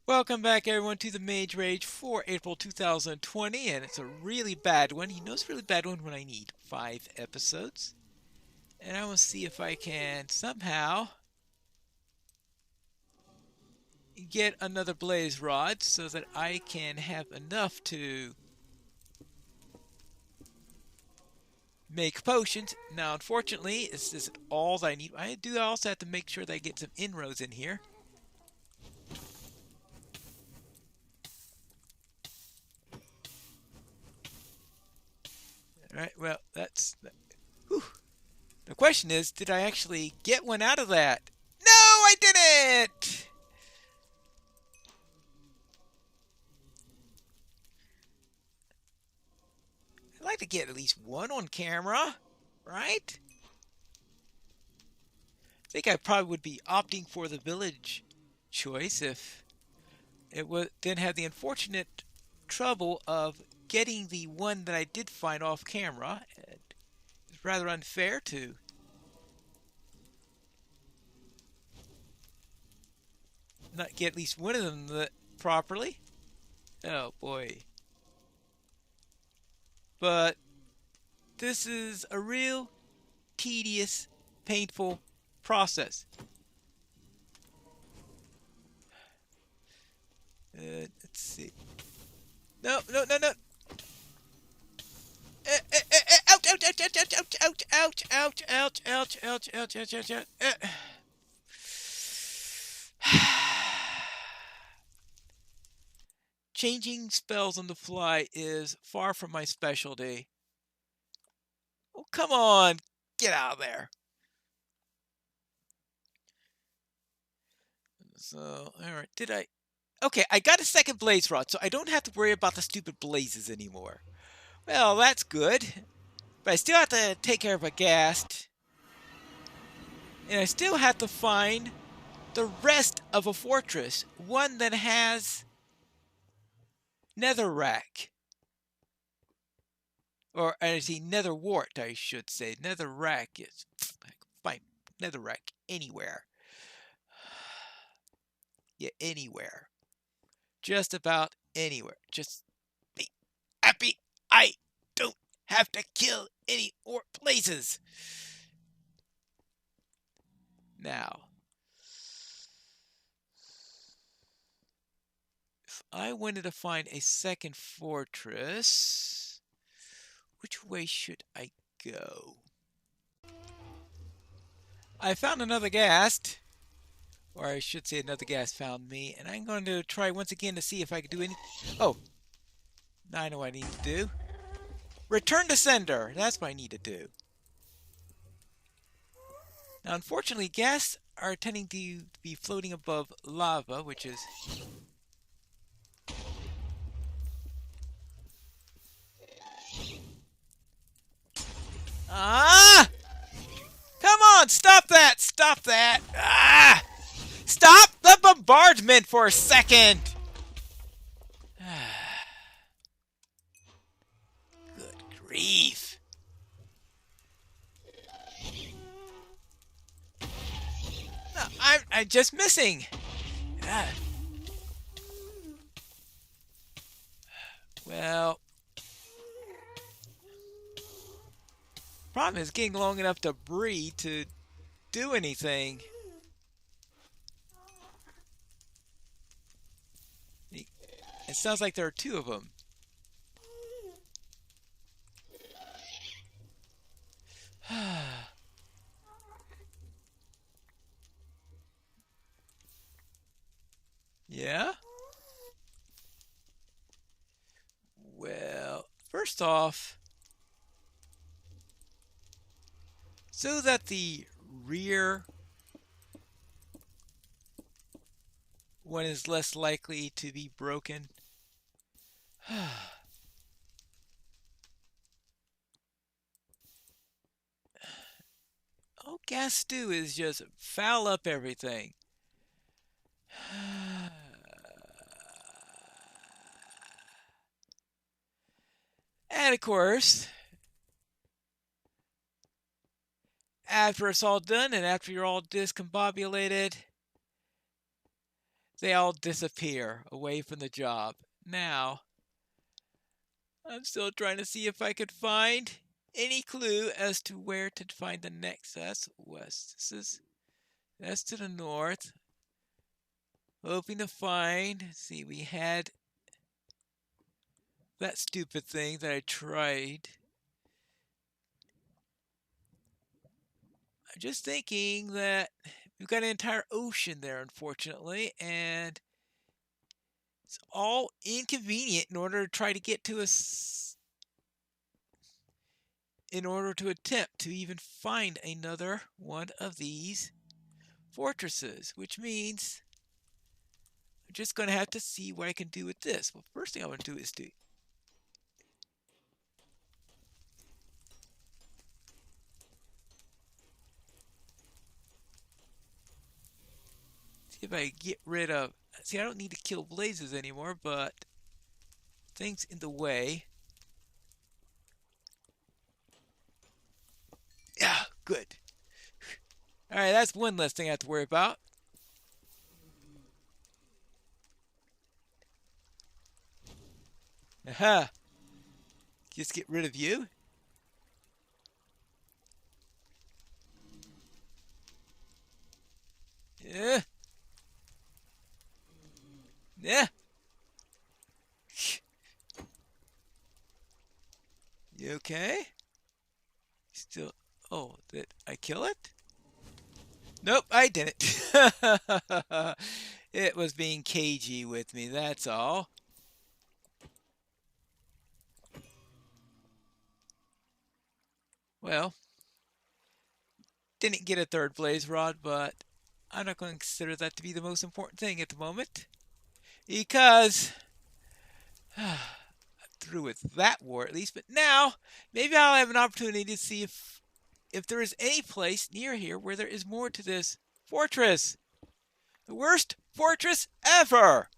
Welcome back, everyone, to the Mage Rage for April 2020, and it's a really bad one. You know it's a really bad one when I need 5 episodes. And I will see if I can somehow get another blaze rod so that I can have enough to make potions. Now, unfortunately, this isn't all that I need. I do also have to make sure that I get some inroads in here. Alright, well, whew. The question is, did I actually get one out of that? No, I didn't! I'd like to get at least one on camera, right? I think I probably would be opting for the village choice if didn't have the unfortunate trouble of getting the one that I did find off camera. It's rather unfair to not get at least one of them properly. Oh boy. But this is a real tedious, painful process. Let's see. No, no, no, no. Ouch, ouch, ouch, ouch, ouch, ouch, ouch, ouch, ouch, ouch, ouch, ouch, ouch, ouch. Changing spells on the fly is far from my specialty. Oh, come on. Get out of there. So, alright, Okay, I got a second blaze rod, so I don't have to worry about the stupid blazes anymore. Well, that's good. But I still have to take care of a ghast. And I still have to find the rest of a fortress. One that has netherrack. Or, actually, netherwart, I should say. Netherrack is... I can find netherrack anywhere. Yeah, anywhere. Just about anywhere. Just be happy I don't have to kill any more places. Now, if I wanted to find a second fortress, which way should I go? I found another ghast, or I should say another ghast found me, and I'm going to try once again to see if I can do any... Oh, now I know what I need to do. Return to sender. That's what I need to do. Now, unfortunately, ghasts are tending to be floating above lava, which is... Ah! Come on, stop that! Stop that! Ah! Stop the bombardment for a second! Good grief. No, I'm just missing. Ah. Well, problem is getting long enough to breathe to do anything. It sounds like there are two of them. Yeah? Well, first off, so that the rear one is less likely to be broken. All gas do is just foul up everything. And of course, after it's all done and after you're all discombobulated, they all disappear away from the job. Now, I'm still trying to see if I could find any clue as to where to find the next. That's west. That's to the north. Hoping to find. See, we had that stupid thing that I tried. I'm just thinking that we've got an entire ocean there, unfortunately, and it's all inconvenient in order to try to get to us. In order to attempt to even find another one of these fortresses, which means I'm just going to have to see what I can do with this. Well, first thing I want to do is see if I get rid of. See, I don't need to kill blazes anymore, but things in the way. Yeah, good. All right, that's one less thing I have to worry about. Aha! Just get rid of you. Yeah. Yeah. You okay? Still. Oh, did I kill it? Nope, I didn't. It was being cagey with me, that's all. Well, didn't get a third blaze rod, but I'm not going to consider that to be the most important thing at the moment. Because I'm through with that war at least. But now, maybe I'll have an opportunity to see if there is any place near here where there is more to this fortress. The worst fortress ever!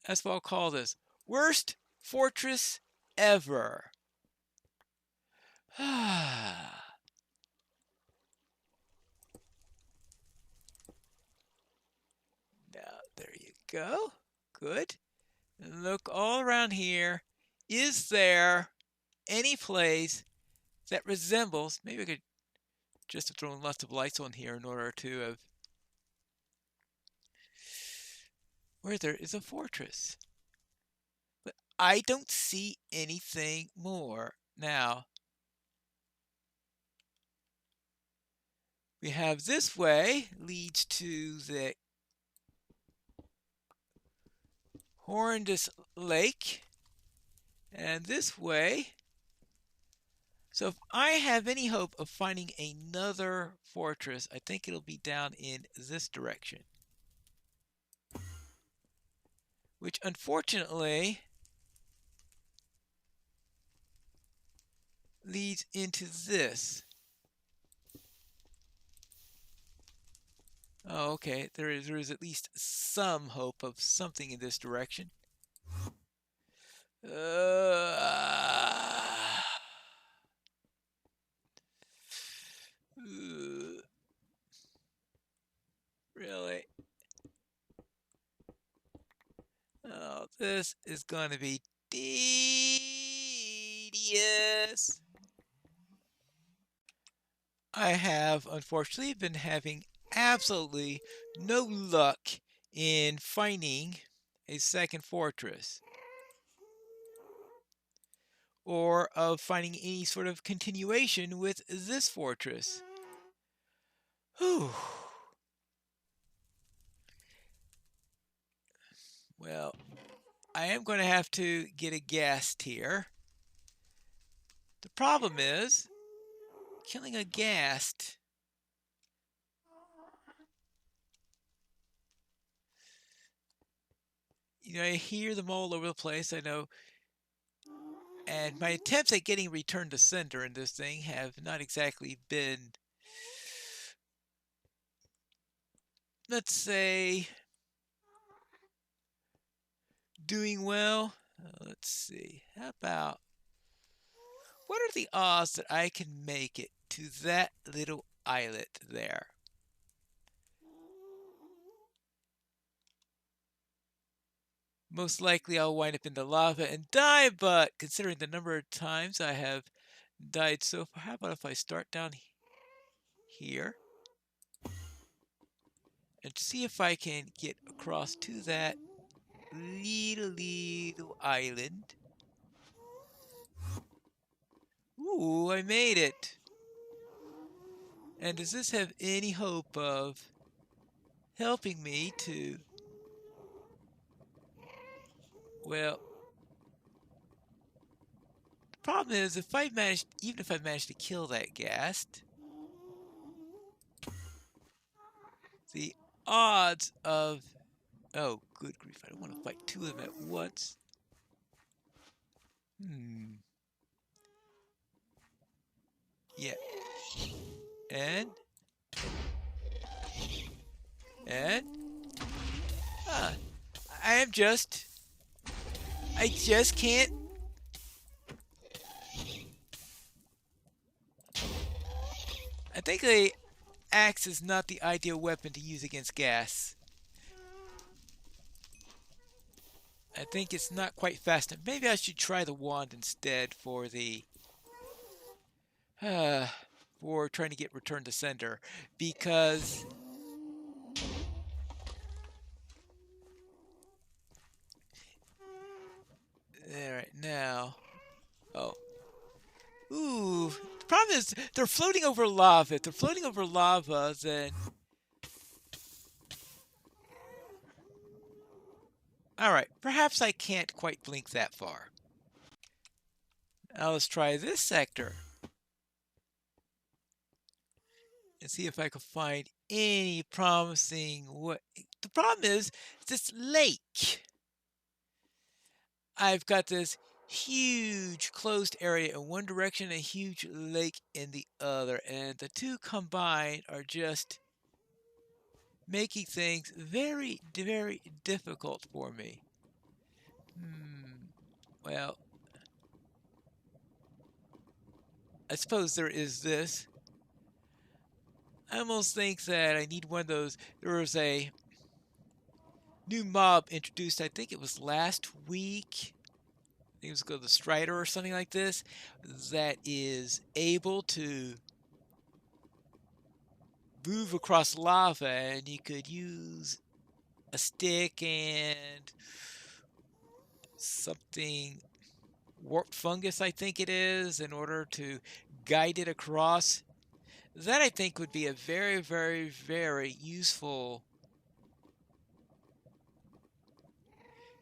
That's what I'll call this. Worst fortress ever. Now, there you go. Good. And look all around here. Is there any place that resembles, maybe I could just have thrown lots of lights on here in order to have, where there is a fortress. But I don't see anything more. Now, we have this way leads to the Horrendous Lake, and this way. So if I have any hope of finding another fortress, I think it'll be down in this direction. Which unfortunately leads into this. Oh, okay. There is at least some hope of something in this direction. Really? Oh, this is going to be tedious. I have, unfortunately, been having absolutely no luck in finding a second fortress or of finding any sort of continuation with this fortress. Whew. Well, I am going to have to get a ghast here. The problem is killing a ghast. You know, I hear them all over the place, I know. And my attempts at getting returned to sender in this thing have not exactly been, let's say, doing well. Let's see. How about, what are the odds that I can make it to that little islet there? Most likely I'll wind up in the lava and die, but considering the number of times I have died so far, how about if I start down here and see if I can get across to that little island. Ooh, I made it. And does this have any hope of helping me to, well, the problem is if I manage, even if I manage to kill that ghast, the odds of, oh, good grief, I don't want to fight two of them at once. Yeah. And uh, I just can't. I think the axe is not the ideal weapon to use against gas. I think it's not quite fast enough. Maybe I should try the wand instead for the for trying to get return to sender, because all right now. Oh, ooh. The problem is they're floating over lava. If they're floating over lava, then all right. Perhaps I can't quite blink that far. Now let's try this sector and see if I can find any promising what. The problem is this lake. I've got this huge closed area in one direction and a huge lake in the other, and the two combined are just making things very, very difficult for me. Well, I suppose there is this. I almost think that I need one of those. There was a new mob introduced, I think it was last week. I think it was called the Strider or something like this, that is able to move across lava, and you could use a stick and something warped fungus, I think it is, in order to guide it across. That I think would be a very, very, very useful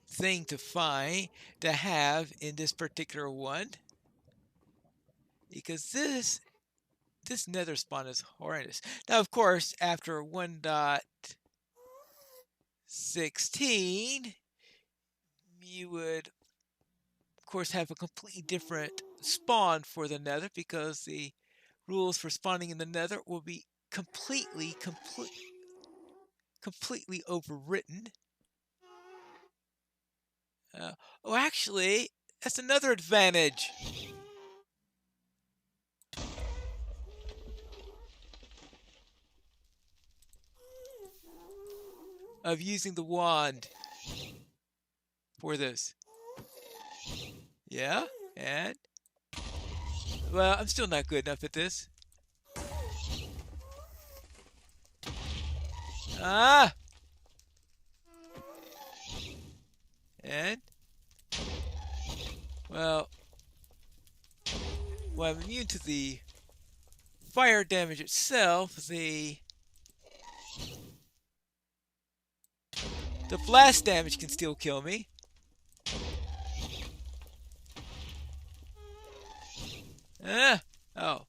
thing to find, to have in this particular one, because this nether spawn is horrendous. Now, of course, after 1.16, you would, of course, have a completely different spawn for the nether, because the rules for spawning in the nether will be completely overwritten. Oh, actually, that's another advantage of using the wand for this. Yeah, and well, I'm still not good enough at this. Ah! And well, I'm immune to the fire damage itself. The blast damage can still kill me. Oh.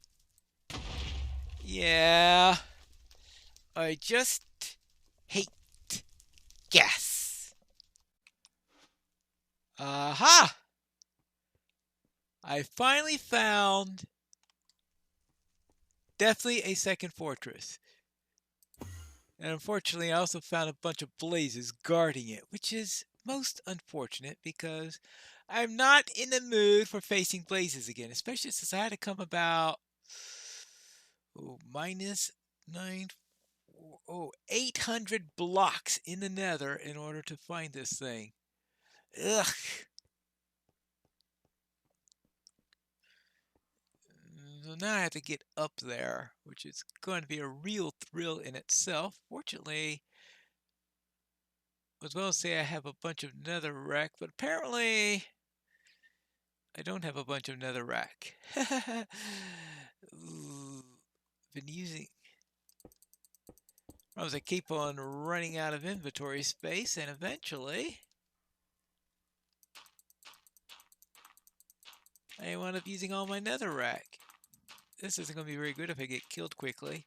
Yeah. I just hate gas. Aha! I finally found definitely a second fortress. And unfortunately, I also found a bunch of blazes guarding it, which is most unfortunate because I'm not in the mood for facing blazes again, especially since I had to come about minus 800 blocks in the nether in order to find this thing. Ugh. So now I have to get up there, which is going to be a real thrill in itself. Fortunately, I was going to say I have a bunch of netherrack, but apparently I don't have a bunch of netherrack. Been using... I keep on running out of inventory space, and eventually I wind up using all my netherrack. This isn't going to be very good if I get killed quickly.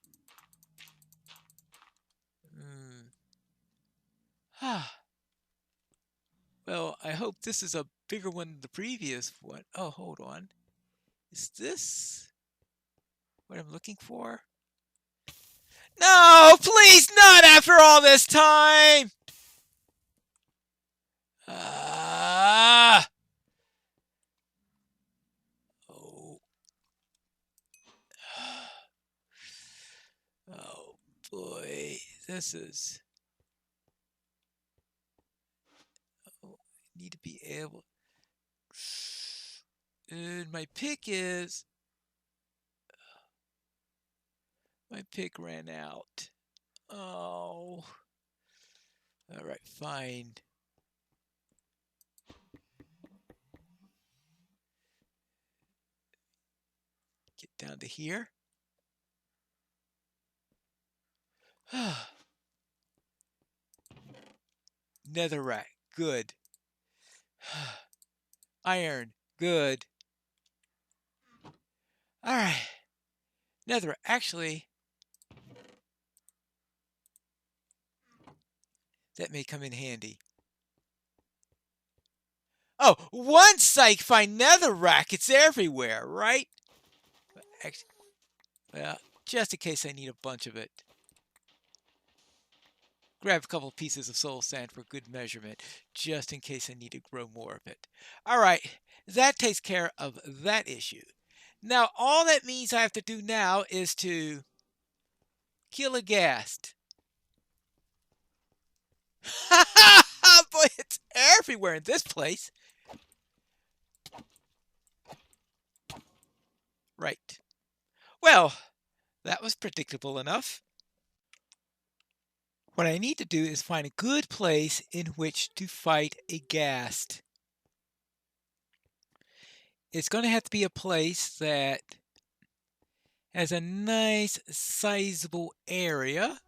Well, I hope this is a bigger one than the previous one. Oh, hold on. Is this what I'm looking for? No, please not after all this time! Ah! Oh. Oh, boy. This is... Oh, I need to be able... And my pick is... My pick ran out. Oh. Alright, fine. Get down to here. Netherrack, good. Iron, good. Alright. Nether, actually, that may come in handy. Oh, once I find netherrack, it's everywhere, right? Actually, well, just in case I need a bunch of it. Grab a couple pieces of soul sand for good measurement, just in case I need to grow more of it. All right, that takes care of that issue. Now, all that means I have to do now is to kill a ghast. Boy, it's everywhere in this place. Right. Well, that was predictable enough. What I need to do is find a good place in which to fight a ghast. It's going to have to be a place that has a nice sizable area,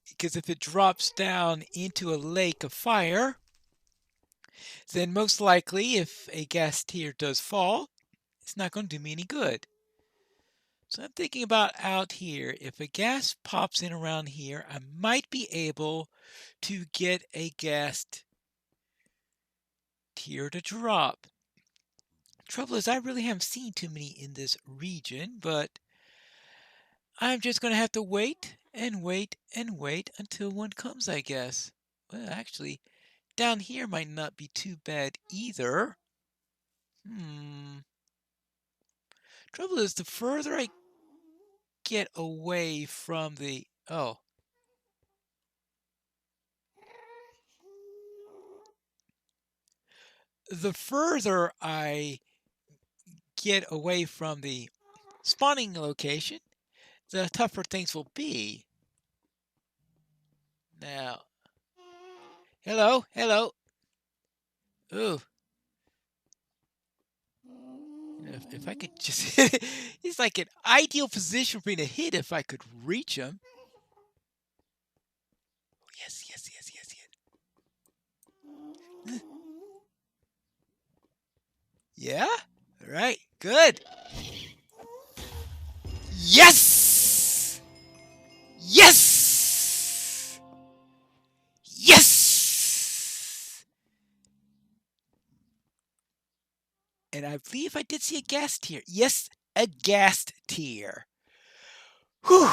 because if it drops down into a lake of fire, then most likely if a ghast tear does fall, it's not going to do me any good. So I'm thinking about out here. If a ghast pops in around here, I might be able to get a ghast tear to drop. Trouble is, I really haven't seen too many in this region, but I'm just going to have to wait and wait and wait until one comes, I guess. Well, actually, down here might not be too bad either. Trouble is, the further I get away from the... Oh. The further I get away from the spawning location, the tougher things will be. Now, hello, hello. Ooh. If I could just hit, it's like an ideal position for me to hit if I could reach him. Yes, yes, yes, yes, yes. Yeah? All right, good. Yes! Yes! Yes! And I believe I did see a ghast tear. Yes, a ghast tear. Whew.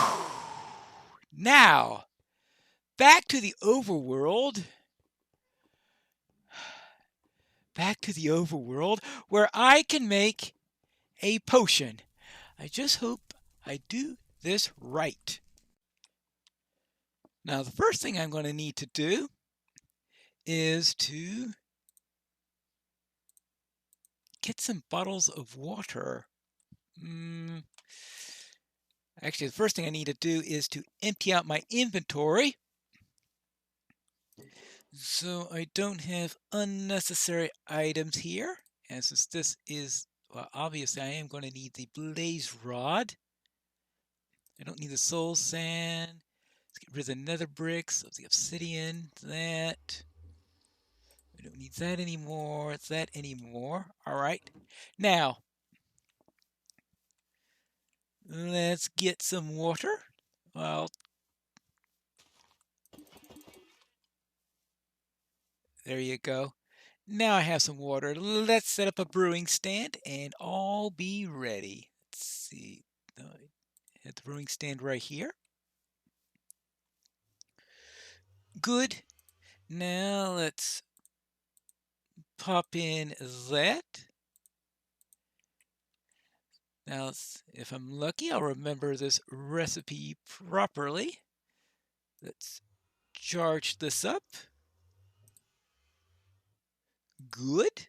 Now, back to the overworld. Back to the overworld where I can make a potion. I just hope I do this right. Now, the first thing I'm going to need to do is to get some bottles of water. Actually, the first thing I need to do is to empty out my inventory so I don't have unnecessary items here. And since this is, well, obviously I am going to need the blaze rod. I don't need the soul sand. Let's get rid of the nether bricks, the obsidian, that. We don't need that anymore, that anymore. All right. Now, let's get some water. Well, there you go. Now I have some water. Let's set up a brewing stand and I'll be ready. Let's see. I have the brewing stand right here. Good. Now let's pop in that. Now, if I'm lucky, I'll remember this recipe properly. Let's charge this up. Good.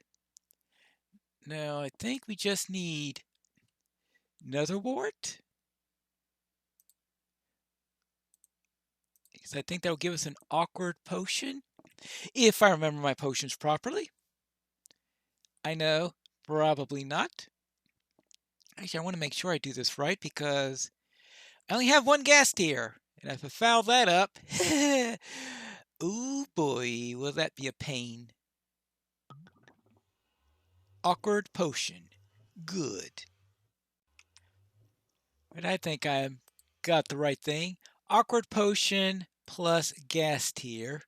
Now, I think we just need nether wart. Because I think that'll give us an awkward potion. If I remember my potions properly. I know, probably not. Actually, I want to make sure I do this right because I only have one guest here. And if I foul that up, oh boy, will that be a pain. Awkward potion. Good. But I think I got the right thing. Awkward potion plus gas tier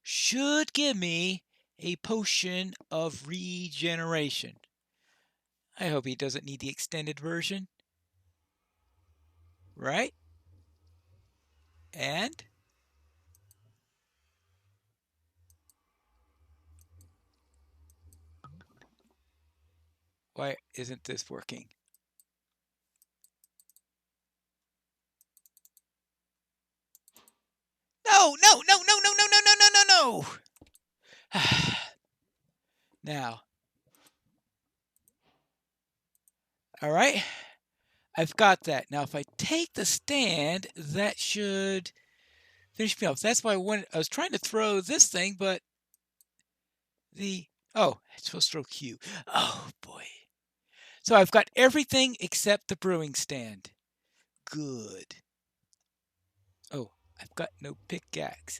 should give me a potion of regeneration. I hope he doesn't need the extended version. Right? And why isn't this working? No, no, no, no, no, no, no, no, no, no, no. Now, all right, I've got that. Now, if I take the stand, that should finish me off. That's why I was trying to throw this thing, but oh, it's supposed to throw Q. Oh, boy. So I've got everything except the brewing stand. Good. Oh, I've got no pickaxe.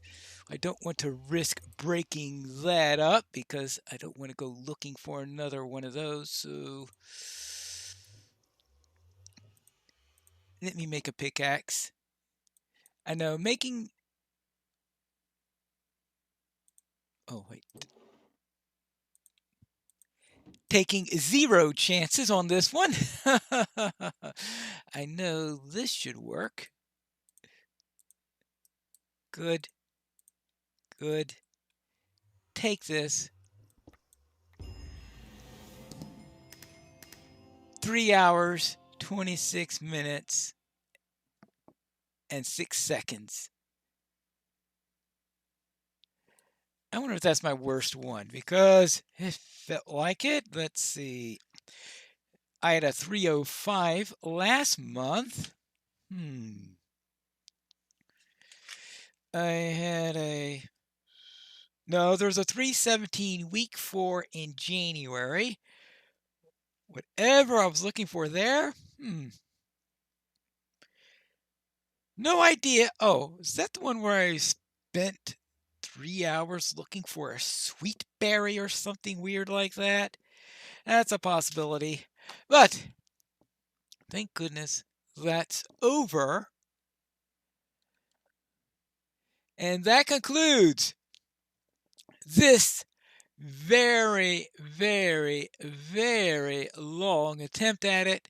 I don't want to risk breaking that up because I don't want to go looking for another one of those. So let me make a pickaxe. I know making... Oh, wait. Taking 0 chances on this one. I know this should work. Good. Good. Take this. 3 hours, 26 minutes, and 6 seconds. I wonder if that's my worst one because it felt like it. Let's see. I had a 305 last month. I had no, there's a 317 week 4 in January. Whatever I was looking for there. No idea. Oh, is that the one where I spent 3 hours looking for a sweet berry or something weird like that? That's a possibility. But thank goodness that's over. And that concludes this very, very, very long attempt at it.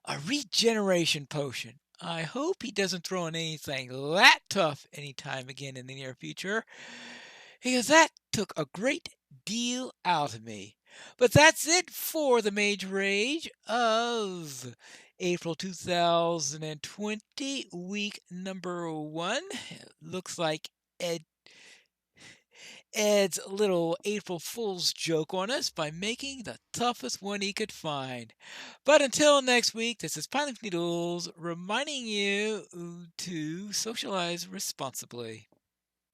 A regeneration potion. I hope he doesn't throw in anything that tough anytime again in the near future, because that took a great deal out of me. But that's it for the Mage Rage of April 2020, week number 1. It looks like Ed's little April Fool's joke on us by making the toughest one he could find. But until next week, this is Pilot Needles reminding you to socialize responsibly.